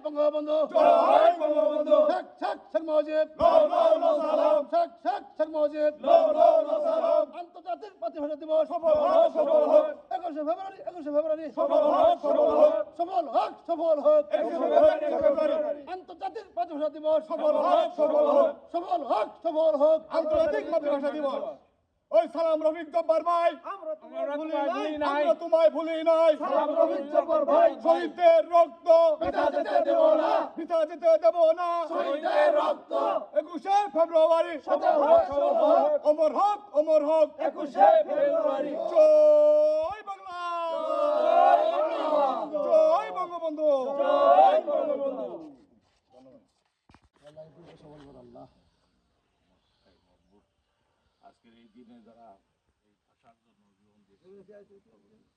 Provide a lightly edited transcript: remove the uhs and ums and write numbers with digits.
বঙ্গবন্ধু জয় বঙ্গবন্ধু শেখ মুজিব লাও লাও লাও সালাম শেখ মুজিব লাও লাও লাও সালাম আন্তর্জাতিক মাতৃভাষা দিবস সফল হোক সফল হোক 21শে ফেব্রুয়ারি সফল হোক সফল হোক সফল হোক 21শে ফেব্রুয়ারি আন্তর্জাতিক মাতৃভাষা দিবস সফল হোক সফল হোক সফল হোক আন্তর্জাতিক মাতৃভাষা দিবস ওই সালাম রফিক জব্বার ভাই আমরা তোমায় ভুলি নাই সালাম রফিক জব্বার ভাই শহীদদের রক্ত বৃথা যেতে দেব না বৃথা যেতে দেব না শহীদদের রক্ত 21শে ফেব্রুয়ারি সফল হোক অমর হোক 21শে ফেব্রুয়ারি জয় বাংলা জয় বঙ্গবন্ধু জয় বঙ্গবন্ধু আজকের এই দিনে যারা এই ভাষার জন্য জীবন দিয়েছে